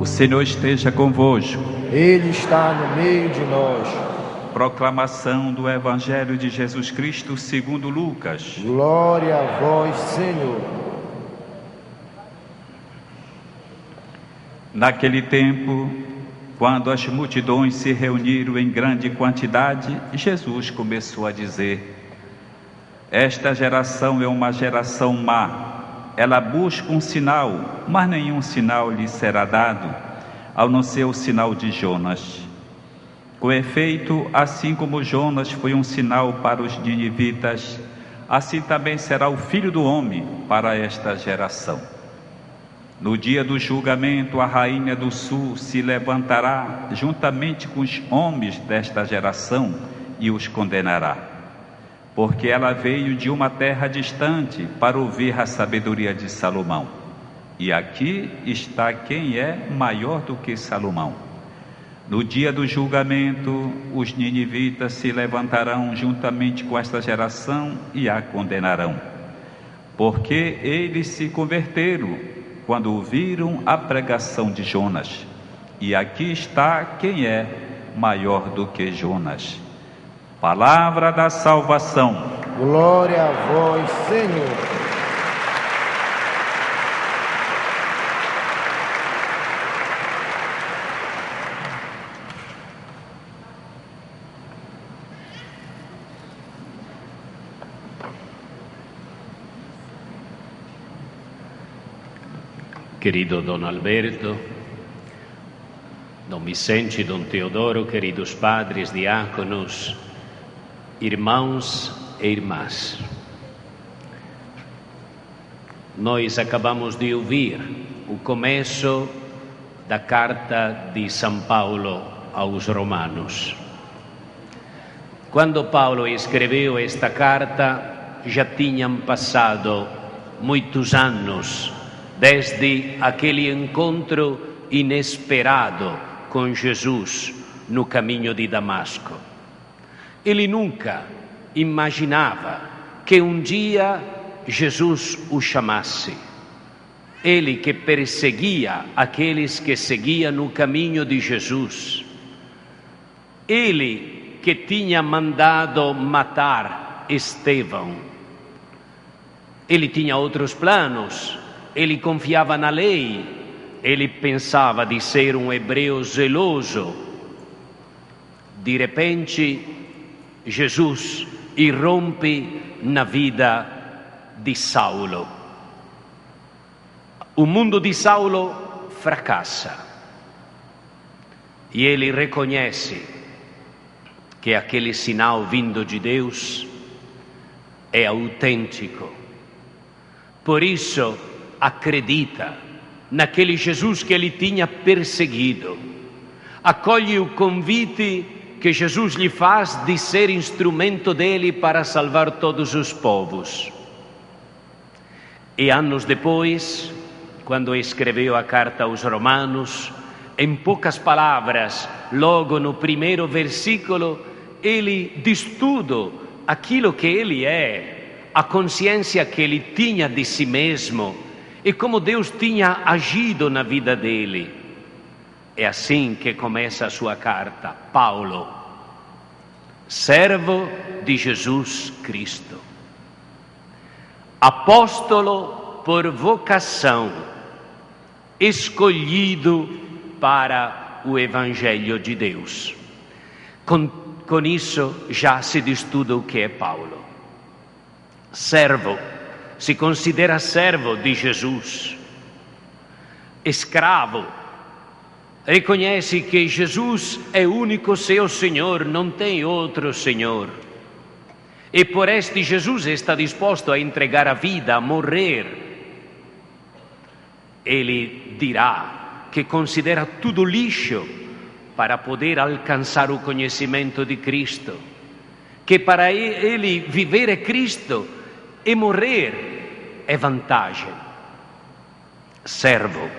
O Senhor esteja convosco. Ele está no meio de nós. Proclamação do Evangelho de Jesus Cristo segundo Lucas. Glória a vós, Senhor. Naquele tempo, quando as multidões se reuniram em grande quantidade, Jesus começou a dizer: Esta geração é uma geração má. Ela busca um sinal, mas nenhum sinal lhe será dado, ao não ser o sinal de Jonas. Com efeito, assim como Jonas foi um sinal para os ninivitas, assim também será o Filho do Homem para esta geração. No dia do julgamento, a rainha do sul se levantará juntamente com os homens desta geração e os condenará. Porque ela veio de uma terra distante para ouvir a sabedoria de Salomão. E aqui está quem é maior do que Salomão. No dia do julgamento, os ninivitas se levantarão juntamente com esta geração e a condenarão. Porque eles se converteram quando ouviram a pregação de Jonas. E aqui está quem é maior do que Jonas. Palavra da salvação. Glória a vós, Senhor. Querido Dom Alberto, Dom Vicente, Dom Teodoro, queridos padres, diáconos, irmãos e irmãs. Nós acabamos de ouvir o começo da carta de São Paulo aos Romanos. Quando Paulo escreveu esta carta, já tinham passado muitos anos desde aquele encontro inesperado com Jesus no caminho de Damasco. Ele nunca imaginava que um dia Jesus o chamasse. Ele que perseguia aqueles que seguiam no caminho de Jesus. Ele que tinha mandado matar Estevão. Ele tinha outros planos. Ele confiava na lei. Ele pensava de ser um hebreu zeloso. De repente, Jesus irrompe na vida de Saulo. O mundo de Saulo fracassa. E ele reconhece que aquele sinal vindo de Deus é autêntico. Por isso, acredita naquele Jesus que ele tinha perseguido. Acolhe o convite que Jesus lhe faz de ser instrumento dele para salvar todos os povos. E anos depois, quando escreveu a carta aos Romanos, em poucas palavras, logo no primeiro versículo, ele diz tudo aquilo que ele é, a consciência que ele tinha de si mesmo e como Deus tinha agido na vida dele. É assim que começa a sua carta. Paulo, servo de Jesus Cristo, apóstolo por vocação, escolhido para o Evangelho de Deus. Com isso já se diz tudo o que é Paulo. Servo, se considera servo de Jesus. Escravo, reconhece que Jesus é o único seu Senhor, não tem outro Senhor. E por este Jesus está disposto a entregar a vida, a morrer. Ele dirá que considera tudo lixo para poder alcançar o conhecimento de Cristo. Que para ele viver é Cristo e morrer é vantagem. Servo.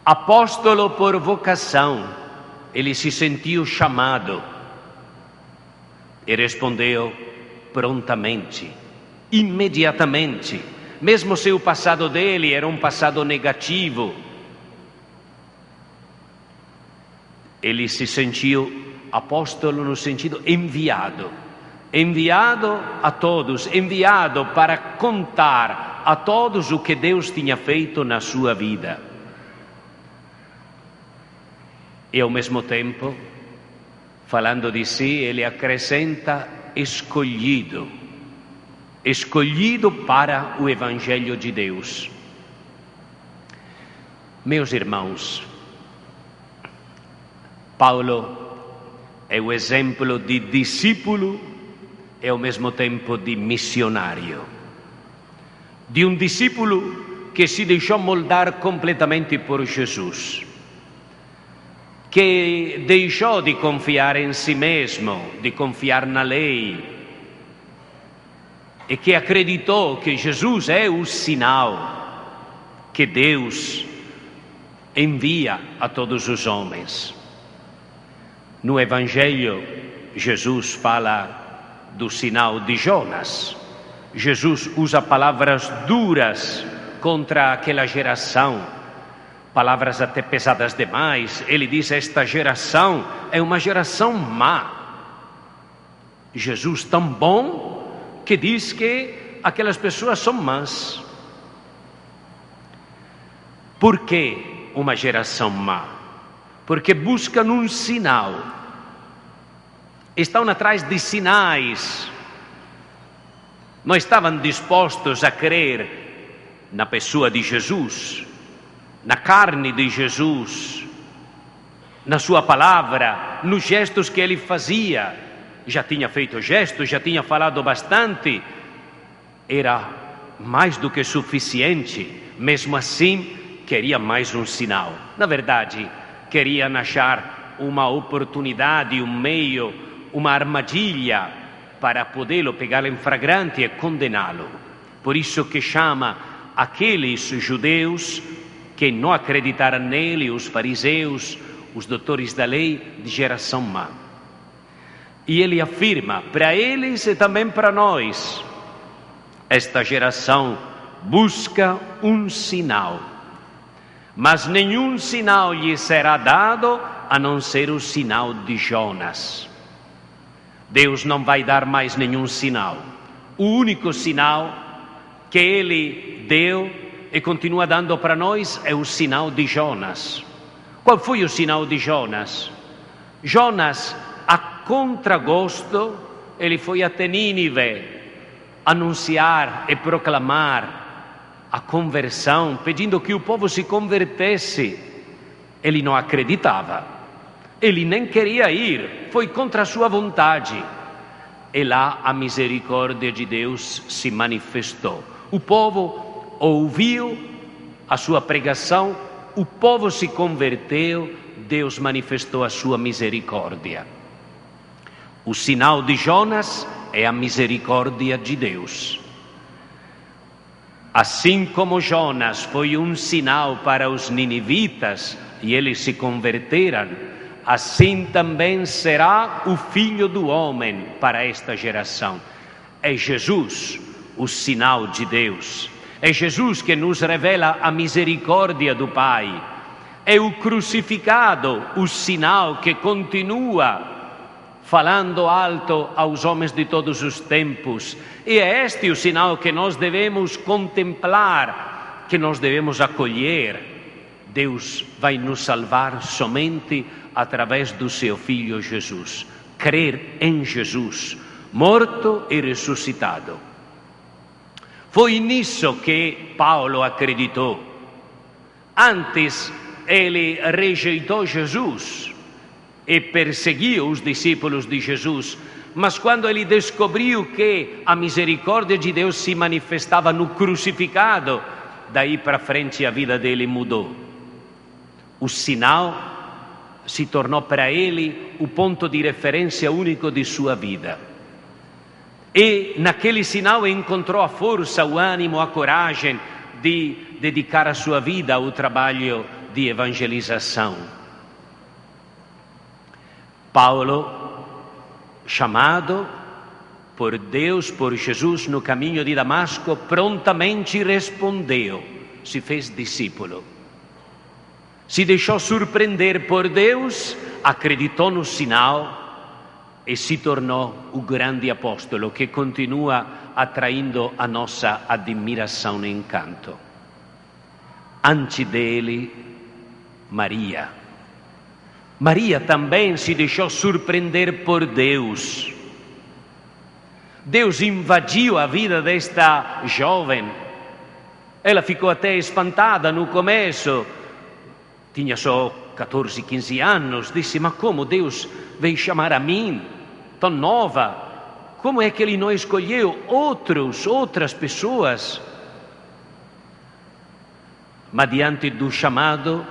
Apóstolo por vocação, ele se sentiu chamado e respondeu prontamente, imediatamente, mesmo se o passado dele era um passado negativo. Ele se sentiu apóstolo no sentido enviado a todos, enviado para contar a todos o que Deus tinha feito na sua vida. E ao mesmo tempo, falando de si, ele acrescenta escolhido para o Evangelho de Deus. Meus irmãos, Paulo é o exemplo de discípulo e ao mesmo tempo de missionário. De um discípulo que se deixou moldar completamente por Jesus, que deixou de confiar em si mesmo, de confiar na lei, e que acreditou que Jesus é o sinal que Deus envia a todos os homens. No Evangelho, Jesus fala do sinal de Jonas. Jesus usa palavras duras contra aquela geração, palavras até pesadas demais. Ele diz: esta geração é uma geração má. Jesus tão bom que diz que aquelas pessoas são más. Por que uma geração má? Porque buscam um sinal. Estão atrás de sinais. Não estavam dispostos a crer na pessoa de Jesus, na carne de Jesus, na sua palavra, nos gestos que ele fazia. Já tinha feito gestos, já tinha falado bastante. Era mais do que suficiente. Mesmo assim, queria mais um sinal. Na verdade, queriam achar uma oportunidade, um meio, uma armadilha para podê-lo pegar em flagrante e condená-lo. Por isso que chama aqueles judeus que não acreditaram nele, os fariseus, os doutores da lei, de geração má. E ele afirma para eles e também para nós: esta geração busca um sinal, mas nenhum sinal lhe será dado a não ser o sinal de Jonas. Deus não vai dar mais nenhum sinal. O único sinal que ele deu e continua dando para nós é o sinal de Jonas. Qual foi o sinal de Jonas? Jonas, a contragosto, ele foi até Nínive anunciar e proclamar a conversão, pedindo que o povo se convertesse. Ele não acreditava, ele nem queria ir, foi contra a sua vontade. E lá a misericórdia de Deus se manifestou. O povo ouviu a sua pregação, o povo se converteu, Deus manifestou a sua misericórdia. O sinal de Jonas é a misericórdia de Deus. Assim como Jonas foi um sinal para os ninivitas e eles se converteram, assim também será o Filho do Homem para esta geração. É Jesus o sinal de Deus. É Jesus que nos revela a misericórdia do Pai. É o crucificado o sinal que continua falando alto aos homens de todos os tempos. E é este o sinal que nós devemos contemplar, que nós devemos acolher. Deus vai nos salvar somente através do seu Filho Jesus. Crer em Jesus, morto e ressuscitado. Foi nisso que Paulo acreditou. Antes, ele rejeitou Jesus e perseguiu os discípulos de Jesus. Mas quando ele descobriu que a misericórdia de Deus se manifestava no crucificado, daí para frente a vida dele mudou. O sinal se tornou para ele o ponto de referência único de sua vida. E naquele sinal encontrou a força, o ânimo, a coragem de dedicar a sua vida ao trabalho de evangelização. Paulo, chamado por Deus, por Jesus no caminho de Damasco, prontamente respondeu, se fez discípulo. Se deixou surpreender por Deus, acreditou no sinal e se tornou o grande apóstolo que continua atraindo a nossa admiração e encanto. Antes dele, Maria. Maria também se deixou surpreender por Deus. Deus invadiu a vida desta jovem. Ela ficou até espantada no começo. Tinha só 14, 15 anos. Disse, mas como Deus veio chamar a mim, tão nova? Como é que Ele não escolheu outras pessoas? Mas diante do chamado,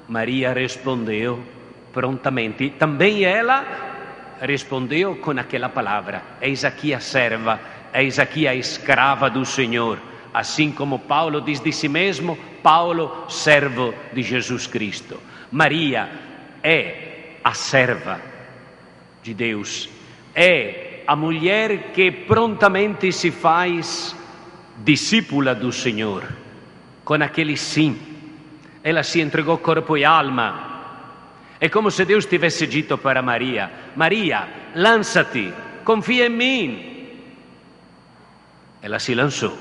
Maria respondeu prontamente. Também ela respondeu com aquela palavra: eis aqui a serva, eis aqui a escrava do Senhor. Assim como Paulo diz de si mesmo, Paulo, servo de Jesus Cristo. Maria é a serva de Deus, é a mulher que prontamente se faz discípula do Senhor. Com aquele sim, ela se entregou corpo e alma. É como se Deus tivesse dito para Maria: Maria, lança-te, confia em mim. Ela se lançou.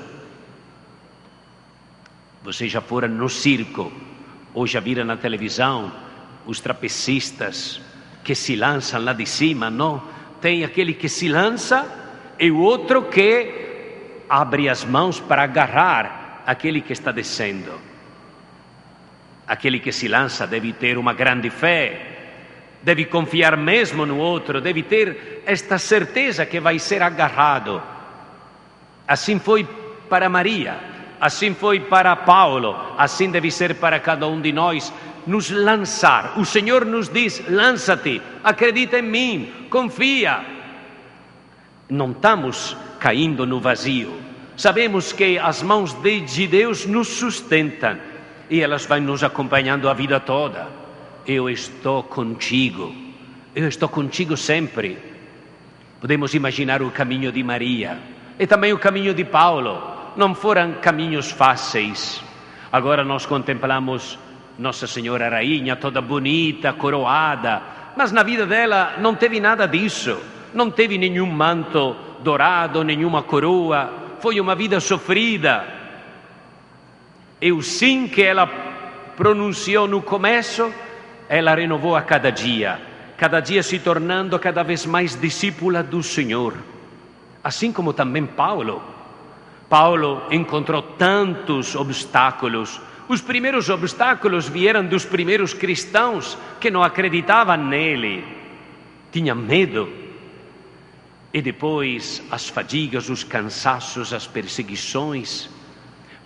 Vocês já foram no circo, ou já viram na televisão, os trapecistas que se lançam lá de cima, não? Tem aquele que se lança e o outro que abre as mãos para agarrar aquele que está descendo. Aquele que se lança deve ter uma grande fé, deve confiar mesmo no outro, deve ter esta certeza que vai ser agarrado. Assim foi para Maria, assim foi para Paulo, assim deve ser para cada um de nós, nos lançar. O Senhor nos diz: lança-te, acredita em mim, confia. Não estamos caindo no vazio. Sabemos que as mãos de Deus nos sustentam e elas vão nos acompanhando a vida toda. Eu estou contigo sempre. Podemos imaginar o caminho de Maria e também o caminho de Paulo. Não foram caminhos fáceis. Agora nós contemplamos Nossa Senhora Rainha, toda bonita, coroada, mas na vida dela não teve nada disso. Não teve nenhum manto dourado, nenhuma coroa. Foi uma vida sofrida. E o sim que ela pronunciou no começo, ela renovou a cada dia se tornando cada vez mais discípula do Senhor. Assim como também Paulo encontrou tantos obstáculos. Os primeiros obstáculos vieram dos primeiros cristãos que não acreditavam nele, tinham medo. E depois as fadigas, os cansaços, as perseguições.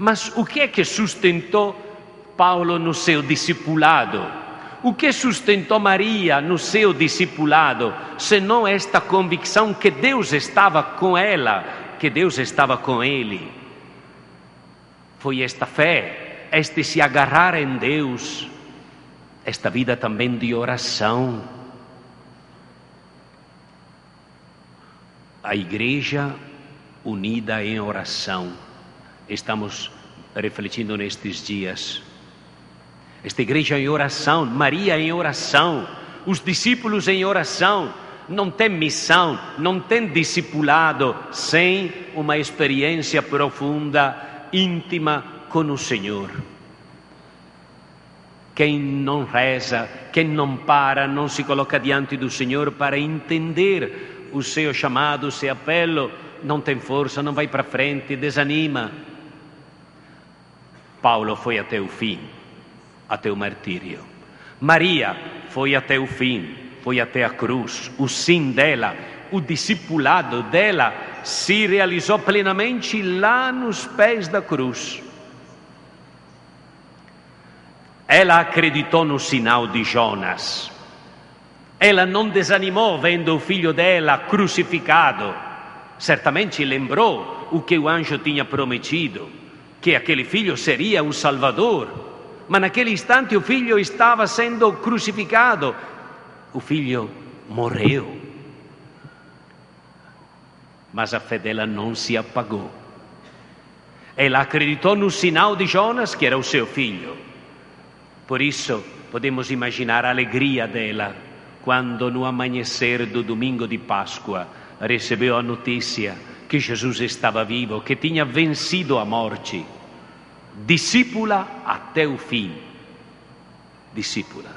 Mas o que é que sustentou Paulo no seu discipulado? O que sustentou Maria no seu discipulado, senão esta convicção que Deus estava com ela, que Deus estava com ele? Foi esta fé, este se agarrar em Deus, esta vida também de oração. A igreja unida em oração. Estamos refletindo nestes dias. Esta igreja em oração, Maria em oração, os discípulos em oração. Não tem missão, não tem discipulado sem uma experiência profunda, íntima com o Senhor. Quem não reza, quem não para, não se coloca diante do Senhor para entender o seu chamado, o seu apelo, não tem força, não vai para frente, desanima. Paulo foi até o fim, até o martírio. Maria foi até o fim, foi até a cruz. O sim dela, o discipulado dela se realizou plenamente lá nos pés da cruz. Ela acreditou no sinal de Jonas. Ela não desanimou vendo o filho dela crucificado. Certamente lembrou o que o anjo tinha prometido, que aquele filho seria o Salvador. Mas naquele instante o filho estava sendo crucificado. O filho morreu. mas a fé dela não se apagou. Ela acreditou no sinal de Jonas, que era o seu filho. Por isso, podemos imaginar a alegria dela quando, no amanhecer do domingo de Páscoa, recebeu a notícia que Jesus estava vivo, que tinha vencido a morte. Discípula até o fim. Discípula.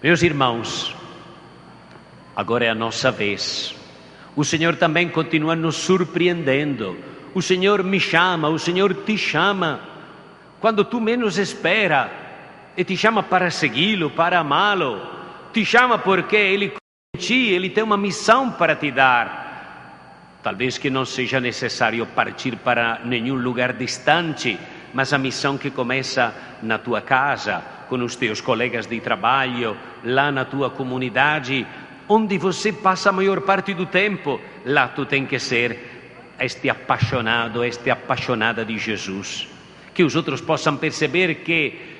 Meus irmãos, agora é a nossa vez. O Senhor também continua nos surpreendendo. O Senhor me chama, o Senhor te chama quando tu menos espera e te chama para segui-lo, para amá-lo. Te chama porque Ele confia em ti, Ele tem uma missão para te dar. Talvez que não seja necessário partir para nenhum lugar distante, mas a missão que começa na tua casa, com os teus colegas de trabalho, lá na tua comunidade, onde você passa a maior parte do tempo, lá tu tem que ser este apaixonado, esta apaixonada de Jesus. Que os outros possam perceber que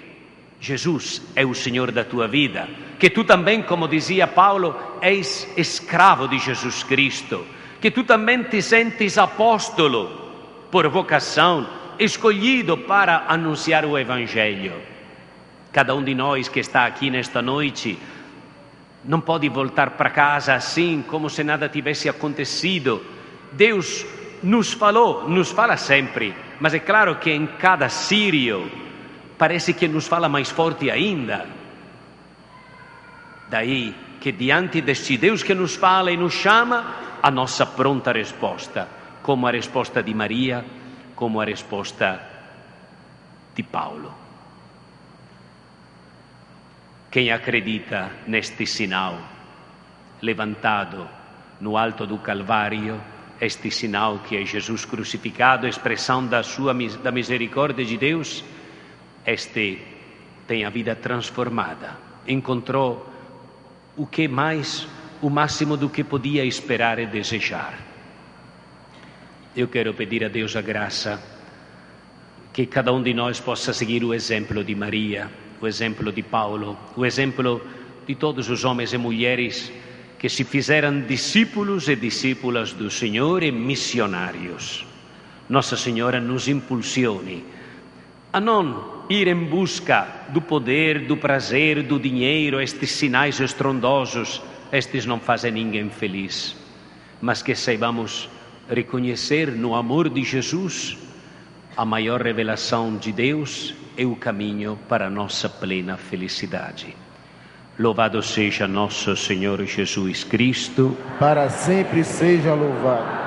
Jesus é o Senhor da tua vida, que tu também, como dizia Paulo, és escravo de Jesus Cristo, que tu também te sentes apóstolo por vocação, escolhido para anunciar o Evangelho. Cada um de nós que está aqui nesta noite não pode voltar para casa assim, como se nada tivesse acontecido. Deus nos falou, nos fala sempre, mas é claro que em cada sírio parece que nos fala mais forte ainda. Daí que diante deste Deus que nos fala e nos chama, a nossa pronta resposta, como a resposta de Maria, como a resposta de Paulo. Quem acredita neste sinal, levantado no alto do Calvário, este sinal que é Jesus crucificado, expressão da misericórdia de Deus, este tem a vida transformada, encontrou o máximo do que podia esperar e desejar. Eu quero pedir a Deus a graça que cada um de nós possa seguir o exemplo de Maria, o exemplo de Paulo, o exemplo de todos os homens e mulheres que se fizeram discípulos e discípulas do Senhor e missionários. Nossa Senhora nos impulsione a não ir em busca do poder, do prazer, do dinheiro, estes sinais estrondosos, estes não fazem ninguém feliz, mas que saibamos reconhecer no amor de Jesus a maior revelação de Deus e o caminho para a nossa plena felicidade. Louvado seja nosso Senhor Jesus Cristo. Para sempre seja louvado.